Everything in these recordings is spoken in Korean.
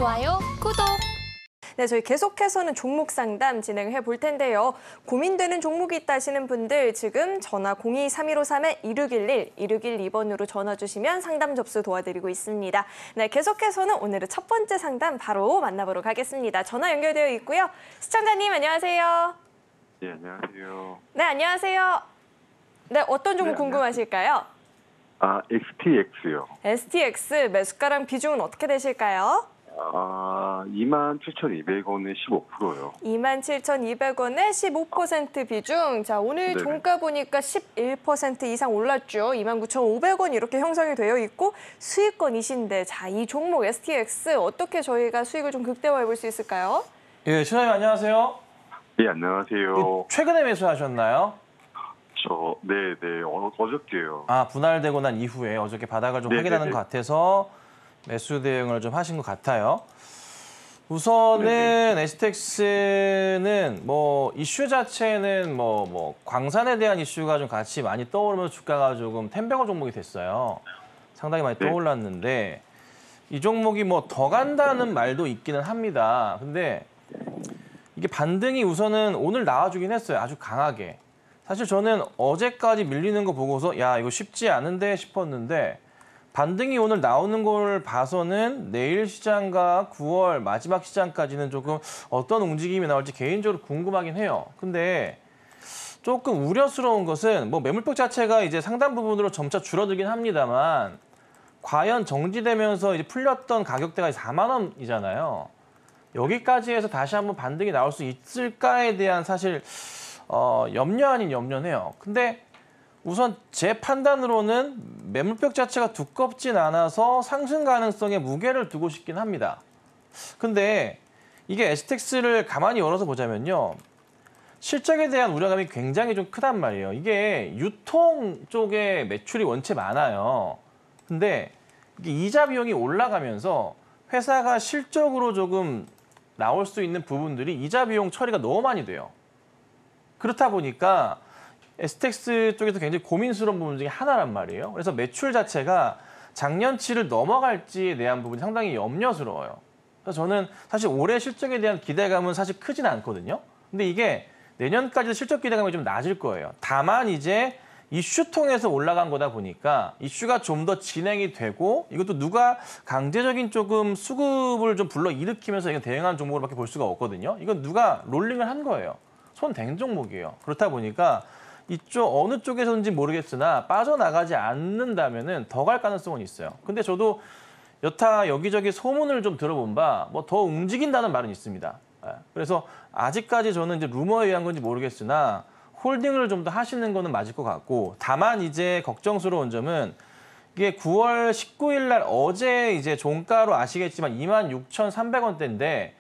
좋아요, 구독! 네, 저희 계속해서는 종목 상담 진행해 볼 텐데요. 고민되는 종목이 있다 하시는 분들 지금 전화 02-3153-2611, 2612번으로 전화 주시면 상담 접수 도와드리고 있습니다. 네, 계속해서는 오늘의 첫 번째 상담 바로 만나보러 가겠습니다. 전화 연결되어 있고요. 시청자님 안녕하세요. 네, 안녕하세요. 네, 안녕하세요. 네, 어떤 종목 네, 궁금하실까요? STX요. STX 매수가랑 비중은 어떻게 되실까요? 27,200원에 15%요. 27,200원에 15% 비중. 자, 오늘 네네. 종가 보니까 11% 이상 올랐죠. 29,500원 이렇게 형성이 되어 있고 수익권이신데, 자, 이 종목 STX 어떻게 저희가 수익을 좀 극대화해 볼 수 있을까요? 예, 시장님 안녕하세요. 네, 안녕하세요. 최근에 매수하셨나요? 네네, 어저께요. 분할되고 난 이후에 어저께 바닥을 좀 네네네. 확인하는 것 같아서 매수 대응을 좀 하신 것 같아요. 우선은 네네. STX는 뭐 이슈 자체는 뭐 광산에 대한 이슈가 좀 같이 많이 떠오르면서 주가가 조금 템배거 종목이 됐어요. 상당히 많이 네. 떠올랐는데 이 종목이 뭐 더 간다는 말도 있기는 합니다. 근데 이게 반등이 우선은 오늘 나와주긴 했어요. 아주 강하게. 사실 저는 어제까지 밀리는 거 보고서 야, 이거 쉽지 않은데 싶었는데 반등이 오늘 나오는 걸 봐서는 내일 시장과 9월 마지막 시장까지는 조금 어떤 움직임이 나올지 개인적으로 궁금하긴 해요. 근데 조금 우려스러운 것은 뭐 매물폭 자체가 이제 상당 부분으로 점차 줄어들긴 합니다만 과연 정지되면서 이제 풀렸던 가격대가 4만 원이잖아요. 여기까지 해서 다시 한번 반등이 나올 수 있을까에 대한 사실 염려 아닌 염려네요. 근데 우선 제 판단으로는 매물벽 자체가 두껍진 않아서 상승 가능성에 무게를 두고 싶긴 합니다. 근데 이게 STX를 가만히 열어서 보자면요. 실적에 대한 우려감이 굉장히 좀 크단 말이에요. 이게 유통 쪽에 매출이 원체 많아요. 근데 이게 이자 비용이 올라가면서 회사가 실적으로 조금 나올 수 있는 부분들이 이자 비용 처리가 너무 많이 돼요. 그렇다 보니까 STX 쪽에서 굉장히 고민스러운 부분 중에 하나란 말이에요. 그래서 매출 자체가 작년치를 넘어갈지에 대한 부분이 상당히 염려스러워요. 그래서 저는 사실 올해 실적에 대한 기대감은 사실 크진 않거든요. 근데 이게 내년까지도 실적 기대감이 좀 낮을 거예요. 다만 이제 이슈 통해서 올라간 거다 보니까 이슈가 좀 더 진행이 되고 이것도 누가 강제적인 조금 수급을 좀 불러일으키면서 이건 대응한 종목으로밖에 볼 수가 없거든요. 이건 누가 롤링을 한 거예요. 손댄 종목이에요. 그렇다 보니까 이쪽 어느 쪽에서인지 모르겠으나 빠져나가지 않는다면은 더 갈 가능성은 있어요. 근데 저도 여타 여기저기 소문을 좀 들어본 바 뭐 더 움직인다는 말은 있습니다. 그래서 아직까지 저는 이제 루머에 의한 건지 모르겠으나 홀딩을 좀 더 하시는 거는 맞을 것 같고 다만 이제 걱정스러운 점은 이게 9월 19일 날 어제 이제 종가로 아시겠지만 26,300원대인데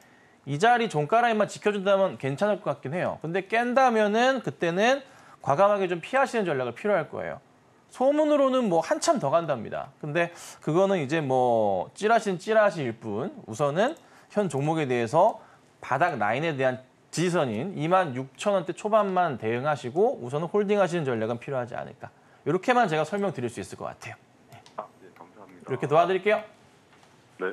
이 자리 종가 라인만 지켜준다면 괜찮을 것 같긴 해요. 근데 깬다면은 그때는 과감하게 좀 피하시는 전략을 필요할 거예요. 소문으로는 뭐 한참 더 간답니다. 근데 그거는 이제 뭐 찌라시일 뿐 우선은 현 종목에 대해서 바닥 라인에 대한 지지선인 26,000원대 초반만 대응하시고 우선은 홀딩하시는 전략은 필요하지 않을까. 이렇게만 제가 설명드릴 수 있을 것 같아요. 네, 감사합니다. 이렇게 도와드릴게요. 네.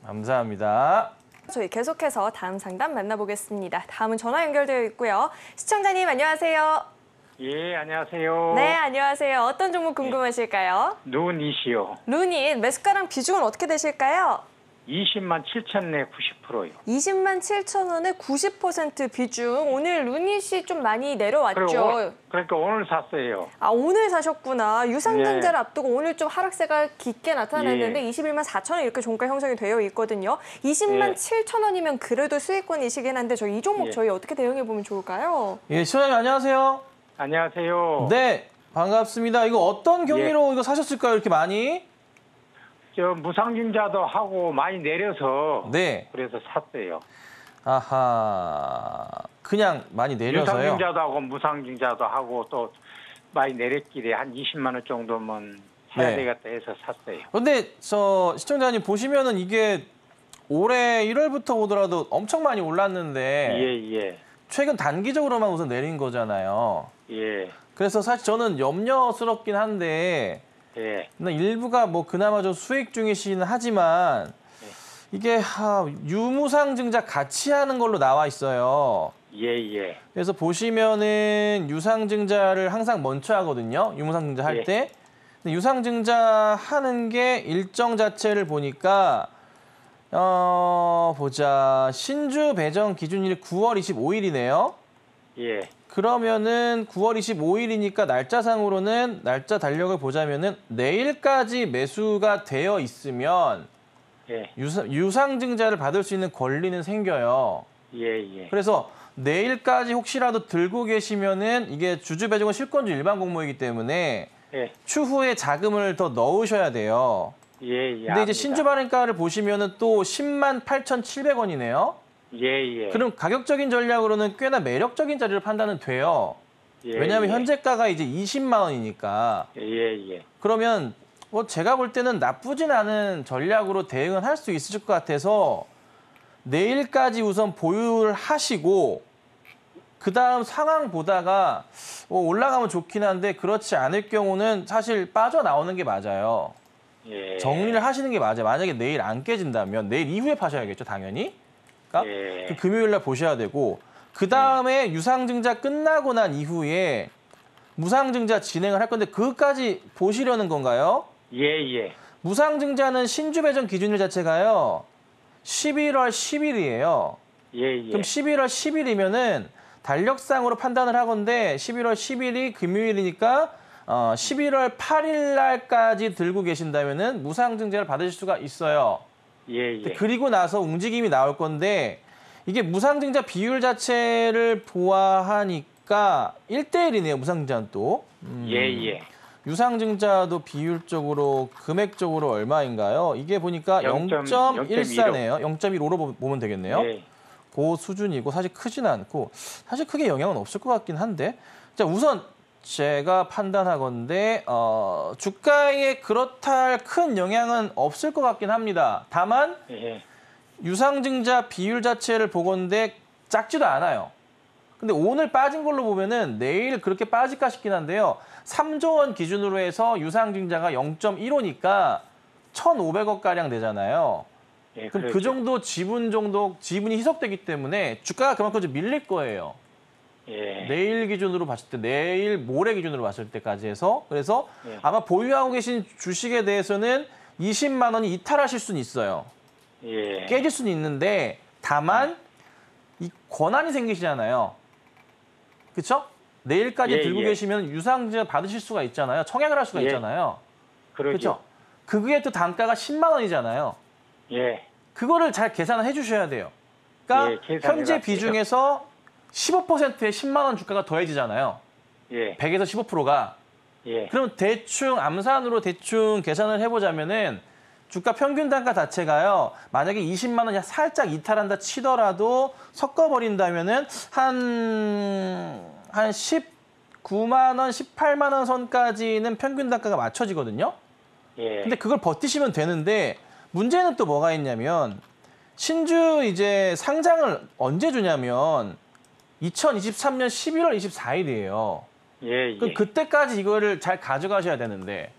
감사합니다. 저희 계속해서 다음 상담 만나보겠습니다. 다음은 전화 연결되어 있고요. 시청자님 안녕하세요. 예, 안녕하세요. 네, 안녕하세요. 어떤 종목 궁금하실까요? 눈이시요. 루닛 매수가랑 비중은 어떻게 되실까요? 207,000에 90%요. 207,000원에 90% 비중. 오늘 루닛이 좀 많이 내려왔죠. 그러니까 오늘 샀어요. 오늘 사셨구나. 유상증자를 네. 앞두고 오늘 좀 하락세가 깊게 나타났는데 예. 214,000원 이렇게 종가 형성이 되어 있거든요. 예. 207,000원이면 그래도 수익권이시긴 한데 이 종목 예. 저희 어떻게 대응해 보면 좋을까요? 예, 시청자님 안녕하세요. 안녕하세요. 네, 반갑습니다. 이거 어떤 경위로 이거 사셨을까요? 이렇게 많이? 저 무상증자도 하고 많이 내려서 네. 그래서 샀어요. 아하, 그냥 많이 내려서요? 유상증자도 하고 무상증자도 하고 또 많이 내렸길래 한 20만 원 정도면 사야 네. 되겠다 해서 샀어요. 근데 시청자님 보시면은 이게 올해 1월부터 보더라도 엄청 많이 올랐는데 예. 최근 단기적으로만 우선 내린 거잖아요. 예. 그래서 사실 저는 염려스럽긴 한데 예. 일부가 뭐 그나마 좀 수익 중이시긴 하지만 이게 유무상증자 같이 하는 걸로 나와 있어요. 예. 그래서 보시면은 유상증자를 항상 먼저 하거든요. 유무상증자 할 예. 때. 근데 유상증자 하는 게 일정 자체를 보니까 보자. 신주 배정 기준일이 9월 25일이네요. 예. 그러면은 9월 25일이니까 날짜상으로는 날짜 달력을 보자면은 내일까지 매수가 되어 있으면 예. 유상증자를 받을 수 있는 권리는 생겨요. 예. 그래서 내일까지 혹시라도 들고 계시면은 이게 주주 배정은 실권주 일반 공모이기 때문에 예. 추후에 자금을 더 넣으셔야 돼요. 예. 근데 이제 압니다. 신주 발행가를 보시면은 또 10만 8,700원이네요. 예. 그럼 가격적인 전략으로는 꽤나 매력적인 자리를 판단은 돼요. 예. 왜냐하면 현재가가 이제 20만 원이니까. 예. 그러면 뭐 제가 볼 때는 나쁘진 않은 전략으로 대응을 할 수 있을 것 같아서 내일까지 우선 보유를 하시고 그 다음 상황 보다가 올라가면 좋긴 한데 그렇지 않을 경우는 사실 빠져나오는 게 맞아요. 예. 정리를 하시는 게 맞아요. 만약에 내일 안 깨진다면 내일 이후에 파셔야겠죠, 당연히. 그러니까 예. 그 금요일 날 보셔야 되고 그 다음에 유상증자 끝나고 난 이후에 무상증자 진행을 할 건데 그것까지 보시려는 건가요? 예. 무상증자는 신주 배정 기준일 자체가요. 11월 10일이에요. 예. 그럼 11월 10일이면은 달력상으로 판단을 하건데 11월 10일이 금요일이니까 11월 8일 날까지 들고 계신다면은 무상증자를 받으실 수가 있어요. 예. 그리고 나서 움직임이 나올 건데 이게 무상증자 비율 자체를 보아하니까 1대1이네요. 무상증자는 또. 예. 유상증자도 비율적으로 금액적으로 얼마인가요? 이게 보니까 0.14네요. 0.15로 보면 되겠네요. 예. 그 수준이고 사실 크진 않고 사실 크게 영향은 없을 것 같긴 한데 자 우선 제가 판단하건데 주가에 그렇다 할 큰 영향은 없을 것 같긴 합니다. 다만 예. 유상증자 비율 자체를 보건데 작지도 않아요. 근데 오늘 빠진 걸로 보면은 내일 그렇게 빠질까 싶긴 한데요. 3조 원 기준으로 해서 유상증자가 0.15니까 1,500억 가량 되잖아요. 예. 그럼 그렇죠. 그 정도 지분이 희석되기 때문에 주가가 그만큼 좀 밀릴 거예요. 예. 내일 기준으로 봤을 때, 내일 모레 기준으로 봤을 때까지 해서 그래서 예. 아마 보유하고 계신 주식에 대해서는 20만 원이 이탈하실 수는 있어요. 예. 깨질 수는 있는데 다만 이 권한이 생기시잖아요. 그렇죠? 내일까지 예, 들고 예. 계시면 유상증자 받으실 수가 있잖아요. 청약을 할 수가 예. 있잖아요. 그러죠. 그렇죠? 그게 또 단가가 10만 원이잖아요. 예. 그거를 잘 계산을 해주셔야 돼요. 그러니까 예, 계산해 현재 봤어요. 비중에서 15%에 10만 원 주가가 더해지잖아요. 예. 100에서 15%가. 예. 그럼 대충 암산으로 대충 계산을 해보자면은 주가 평균 단가 자체가요. 만약에 20만 원이 살짝 이탈한다 치더라도 섞어버린다면은 한 19만 원, 18만 원 선까지는 평균 단가가 맞춰지거든요. 예. 근데 그걸 버티시면 되는데 문제는 또 뭐가 있냐면 신주 이제 상장을 언제 주냐면 2023년 11월 24일이에요. 예. 그럼 그때까지 이거를 잘 가져가셔야 되는데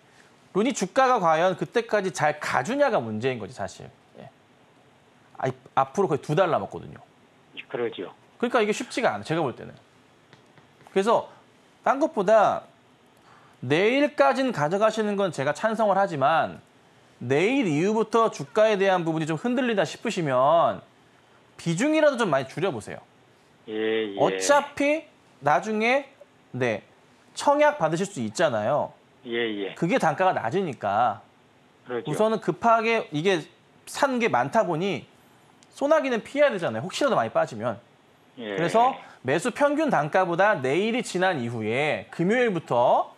룬이 주가가 과연 그때까지 잘 가주냐가 문제인 거지 사실. 예. 앞으로 거의 2달 남았거든요. 그러죠. 그러니까 이게 쉽지가 않아요. 제가 볼 때는. 그래서 딴 것보다 내일까지는 가져가시는 건 제가 찬성을 하지만 내일 이후부터 주가에 대한 부분이 좀 흔들리다 싶으시면 비중이라도 좀 많이 줄여보세요. 예. 어차피 나중에 청약 받으실 수 있잖아요. 예. 그게 단가가 낮으니까 그러죠. 우선은 급하게 이게 산 게 많다 보니 소나기는 피해야 되잖아요. 혹시라도 많이 빠지면. 예. 그래서 매수 평균 단가보다 내일이 지난 이후에 금요일부터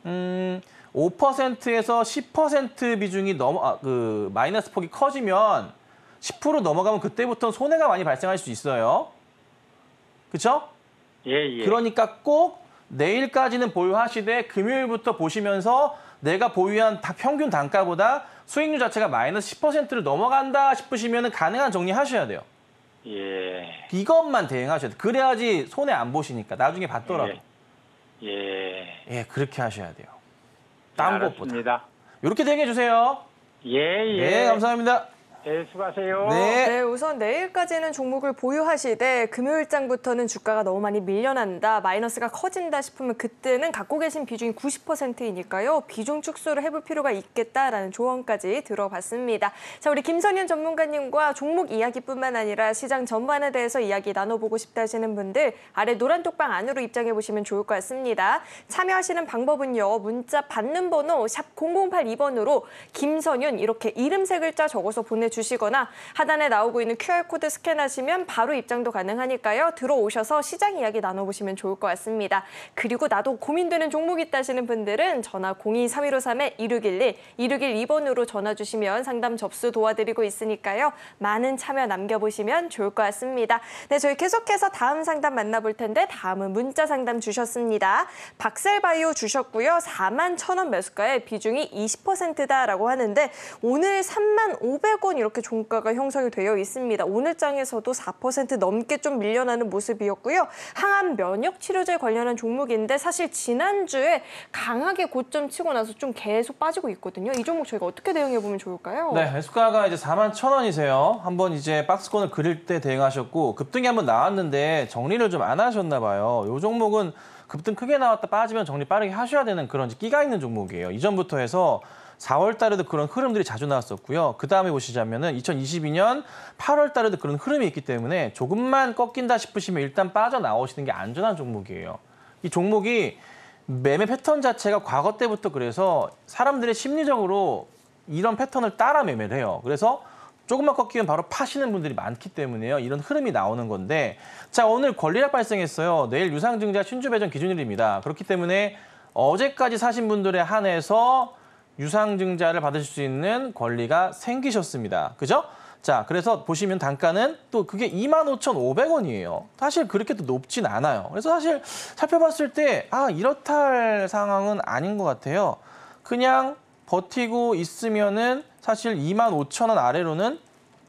5%에서 10% 비중이 마이너스 폭이 커지면 10% 넘어가면 그때부터 손해가 많이 발생할 수 있어요. 그렇죠? 예. 그러니까 꼭 내일까지는 보유하시되 금요일부터 보시면서 내가 보유한 평균 단가보다 수익률 자체가 마이너스 10%를 넘어간다 싶으시면 가능한 정리하셔야 돼요. 예. 이것만 대응하셔야 돼요. 그래야지 손해 안 보시니까 나중에 받더라도. 예. 그렇게 하셔야 돼요. 딴 것보다. 알았습니다. 이렇게 대응해 주세요. 예. 네, 감사합니다. 네, 수고하세요. 네. 네, 우선 내일까지는 종목을 보유하시되 금요일장부터는 주가가 너무 많이 밀려난다, 마이너스가 커진다 싶으면 그때는 갖고 계신 비중이 90%이니까요. 비중 축소를 해볼 필요가 있겠다라는 조언까지 들어봤습니다. 자, 우리 김선윤 전문가님과 종목 이야기뿐만 아니라 시장 전반에 대해서 이야기 나눠보고 싶다 하시는 분들 아래 노란 톡방 안으로 입장해 보시면 좋을 것 같습니다. 참여하시는 방법은요. 문자 받는 번호 샵 0082번으로 김선윤 이렇게 이름 세 글자 적어서 보내주시거나 하단에 나오고 있는 QR코드 스캔하시면 바로 입장도 가능하니까요. 들어오셔서 시장 이야기 나눠보시면 좋을 것 같습니다. 그리고 나도 고민되는 종목 있다 하시는 분들은 전화 02-3153-2611, 2612번으로 전화 주시면 상담 접수 도와드리고 있으니까요. 많은 참여 남겨보시면 좋을 것 같습니다. 네, 저희 계속해서 다음 상담 만나볼 텐데 다음은 문자 상담 주셨습니다. 박셀바이오 주셨고요. 41,000원 매수가에 비중이 20%다라고 하는데 오늘 35,000원 이렇게 종가가 형성이 되어 있습니다. 오늘 장에서도 4% 넘게 좀 밀려나는 모습이었고요. 항암 면역 치료제 관련한 종목인데 사실 지난주에 강하게 고점 치고 나서 좀 계속 빠지고 있거든요. 이 종목 저희가 어떻게 대응해 보면 좋을까요? 네, 매수가가 이제 41,000원이세요. 한번 이제 박스권을 그릴 때 대응하셨고 급등이 한번 나왔는데 정리를 좀 안 하셨나 봐요. 이 종목은 급등 크게 나왔다 빠지면 정리 빠르게 하셔야 되는 그런 끼가 있는 종목이에요. 이전부터 해서 4월 달에도 그런 흐름들이 자주 나왔었고요. 그 다음에 보시자면은 2022년 8월 달에도 그런 흐름이 있기 때문에 조금만 꺾인다 싶으시면 일단 빠져나오시는 게 안전한 종목이에요. 이 종목이 매매 패턴 자체가 과거 때부터 그래서 사람들의 심리적으로 이런 패턴을 따라 매매를 해요. 그래서 조금만 꺾이면 바로 파시는 분들이 많기 때문에요. 이런 흐름이 나오는 건데 자, 오늘 권리락 발생했어요. 내일 유상증자 신주 배정 기준일입니다. 그렇기 때문에 어제까지 사신 분들에 한해서 유상증자를 받으실 수 있는 권리가 생기셨습니다. 그죠? 자, 그래서 보시면 단가는 또 그게 25,500원이에요. 사실 그렇게 또 높진 않아요. 그래서 사실 살펴봤을 때 이렇다 할 상황은 아닌 것 같아요. 그냥 버티고 있으면은 사실 25,000원 아래로는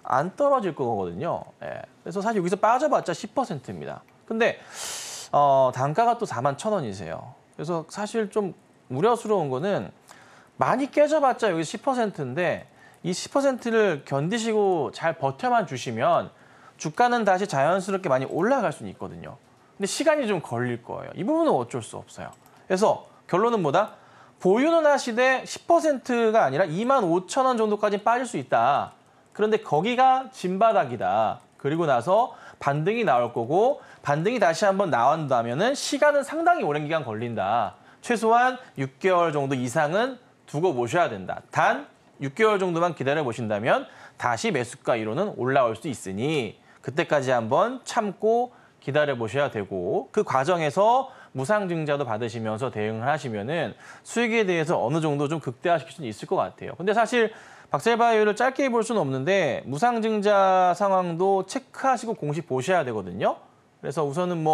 안 떨어질 거거든요. 예. 그래서 사실 여기서 빠져봤자 10%입니다. 근데 단가가 또 41,000원이세요. 그래서 사실 좀 우려스러운 거는 많이 깨져봤자 여기 10%인데 이 10%를 견디시고 잘 버텨만 주시면 주가는 다시 자연스럽게 많이 올라갈 수는 있거든요. 근데 시간이 좀 걸릴 거예요. 이 부분은 어쩔 수 없어요. 그래서 결론은 뭐다? 보유는 하시되 10%가 아니라 25,000원 정도까지 빠질 수 있다. 그런데 거기가 진바닥이다. 그리고 나서 반등이 나올 거고 반등이 다시 한번 나온다면은 시간은 상당히 오랜 기간 걸린다. 최소한 6개월 정도 이상은 두고 보셔야 된다. 단 6개월 정도만 기다려 보신다면 다시 매수가 이론은 올라올 수 있으니 그때까지 한번 참고 기다려 보셔야 되고 그 과정에서 무상증자도 받으시면서 대응을 하시면은 수익에 대해서 어느 정도 좀 극대화시킬 수는 있을 것 같아요. 근데 사실 박셀바이오를 짧게 볼 수는 없는데 무상증자 상황도 체크하시고 공식 보셔야 되거든요. 그래서 우선은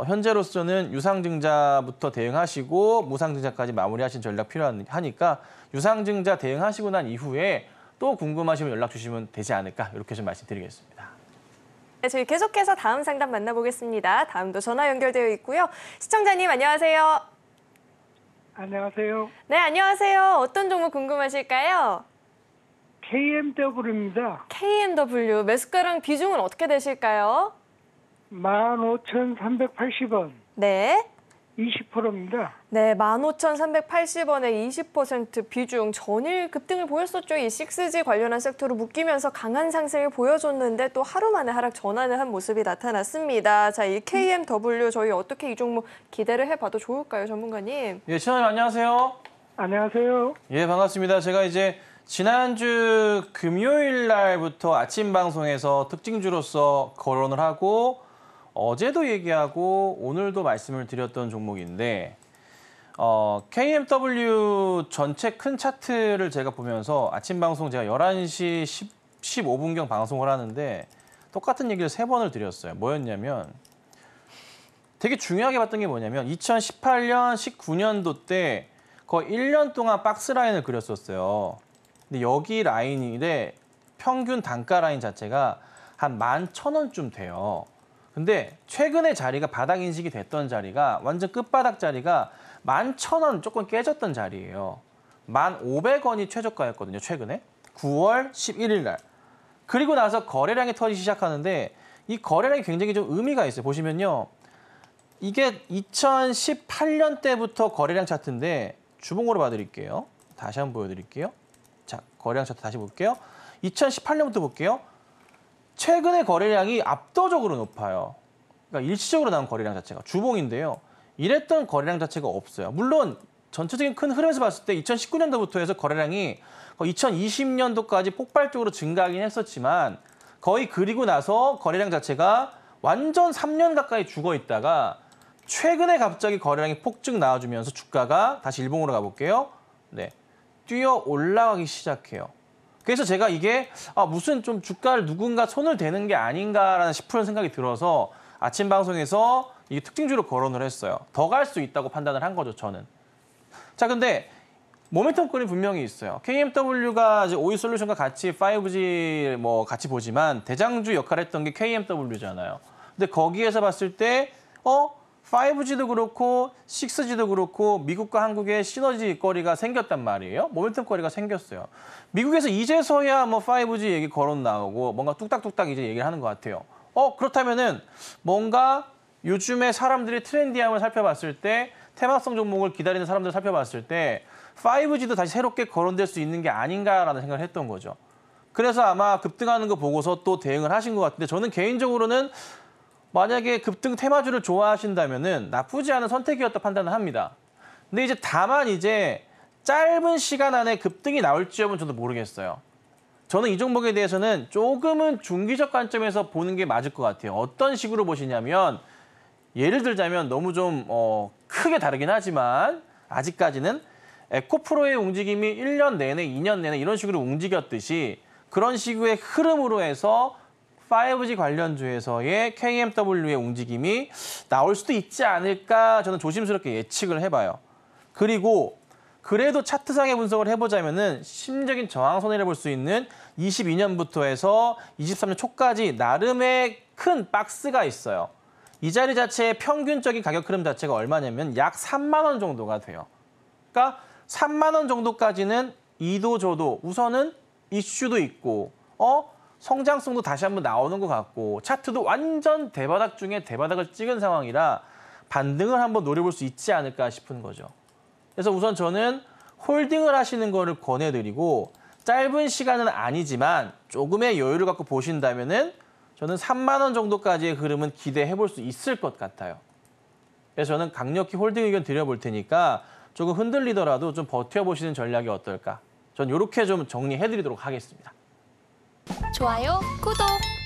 현재로서는 유상증자부터 대응하시고 무상증자까지 마무리하신 전략 필요하니까 유상증자 대응하시고 난 이후에 또 궁금하시면 연락 주시면 되지 않을까 이렇게 좀 말씀드리겠습니다. 네, 저희 계속해서 다음 상담 만나보겠습니다. 다음도 전화 연결되어 있고요. 시청자님 안녕하세요. 안녕하세요. 네, 안녕하세요. 어떤 종목 궁금하실까요? KMW입니다. KMW 매수가랑 비중은 어떻게 되실까요? 15,380원, 네. 20%입니다. 네, 15,380원에 20% 비중 전일 급등을 보였었죠. 이 6G 관련한 섹터로 묶이면서 강한 상승을 보여줬는데 또 하루 만에 하락 전환을 한 모습이 나타났습니다. 자, 이 KMW 저희 어떻게 이 종목 기대를 해봐도 좋을까요, 전문가님? 예, 시청자님 안녕하세요. 안녕하세요. 예, 반갑습니다. 제가 이제 지난주 금요일 날부터 아침 방송에서 특징주로서 거론을 하고 어제도 얘기하고 오늘도 말씀을 드렸던 종목인데 KMW 전체 큰 차트를 제가 보면서 아침 방송 제가 11시 15분경 방송을 하는데 똑같은 얘기를 3번을 드렸어요. 뭐였냐면 되게 중요하게 봤던 게 뭐냐면 2018년, 19년도 때 거의 1년 동안 박스 라인을 그렸었어요. 근데 여기 라인인데 평균 단가 라인 자체가 한 11,000원쯤 돼요. 근데 최근에 자리가 바닥 인식이 됐던 자리가 완전 끝바닥 자리가 11,000원 조금 깨졌던 자리예요. 1,500원이 최저가였거든요. 최근에 9월 11일 날. 그리고 나서 거래량이 터지기 시작하는데 이 거래량이 굉장히 좀 의미가 있어요. 보시면요. 이게 2018년 때부터 거래량 차트인데 주봉으로 봐드릴게요. 다시 한번 보여드릴게요. 자, 거래량 차트 다시 볼게요. 2018년부터 볼게요. 최근에 거래량이 압도적으로 높아요. 그러니까 일시적으로 나온 거래량 자체가 주봉인데요. 이랬던 거래량 자체가 없어요. 물론 전체적인 큰 흐름에서 봤을 때 2019년도부터 해서 거래량이 2020년도까지 폭발적으로 증가하긴 했었지만 거의 그리고 나서 거래량 자체가 완전 3년 가까이 죽어 있다가 최근에 갑자기 거래량이 폭증 나와주면서 주가가 다시 일봉으로 가볼게요. 네, 뛰어 올라가기 시작해요. 그래서 제가 이게 무슨 좀 주가를 누군가 손을 대는 게 아닌가라는 싶은 생각이 들어서 아침 방송에서 이게 특징주로 거론을 했어요. 더 갈 수 있다고 판단을 한 거죠, 저는. 자, 근데 모멘텀권이 분명히 있어요. KMW가 이제 오이솔루션과 같이 5G 뭐 같이 보지만 대장주 역할을 했던 게 KMW잖아요. 근데 거기에서 봤을 때 5G도 그렇고 6G도 그렇고 미국과 한국의 시너지 거리가 생겼단 말이에요. 모멘텀 거리가 생겼어요. 미국에서 이제서야 뭐 5G 얘기 거론 나오고 뭔가 뚝딱뚝딱 이제 얘기를 하는 것 같아요. 그렇다면은 뭔가 요즘에 사람들이 트렌디함을 살펴봤을 때 테마성 종목을 기다리는 사람들을 살펴봤을 때 5G도 다시 새롭게 거론될 수 있는 게 아닌가라는 생각을 했던 거죠. 그래서 아마 급등하는 거 보고서 또 대응을 하신 것 같은데 저는 개인적으로는 만약에 급등 테마주를 좋아하신다면은 나쁘지 않은 선택이었다 판단을 합니다. 근데 이제 다만 이제 짧은 시간 안에 급등이 나올지 여부는 저도 모르겠어요. 저는 이 종목에 대해서는 조금은 중기적 관점에서 보는 게 맞을 것 같아요. 어떤 식으로 보시냐면 예를 들자면 너무 좀 크게 다르긴 하지만 아직까지는 에코프로의 움직임이 1년 내내, 2년 내내 이런 식으로 움직였듯이 그런 식의 흐름으로 해서 5G 관련주에서의 KMW의 움직임이 나올 수도 있지 않을까 저는 조심스럽게 예측을 해봐요. 그리고 그래도 차트상의 분석을 해보자면은 심적인 저항선이라 볼 수 있는 22년부터 해서 23년 초까지 나름의 큰 박스가 있어요. 이 자리 자체의 평균적인 가격 흐름 자체가 얼마냐면 약 3만 원 정도가 돼요. 그러니까 3만 원 정도까지는 이도 저도 우선은 이슈도 있고 성장성도 다시 한번 나오는 것 같고 차트도 완전 대바닥 중에 대바닥을 찍은 상황이라 반등을 한번 노려볼 수 있지 않을까 싶은 거죠. 그래서 우선 저는 홀딩을 하시는 거를 권해드리고 짧은 시간은 아니지만 조금의 여유를 갖고 보신다면은 저는 3만 원 정도까지의 흐름은 기대해 볼 수 있을 것 같아요. 그래서 저는 강력히 홀딩 의견 드려볼 테니까 조금 흔들리더라도 좀 버텨보시는 전략이 어떨까. 전 이렇게 좀 정리해드리도록 하겠습니다. 좋아요, 구독!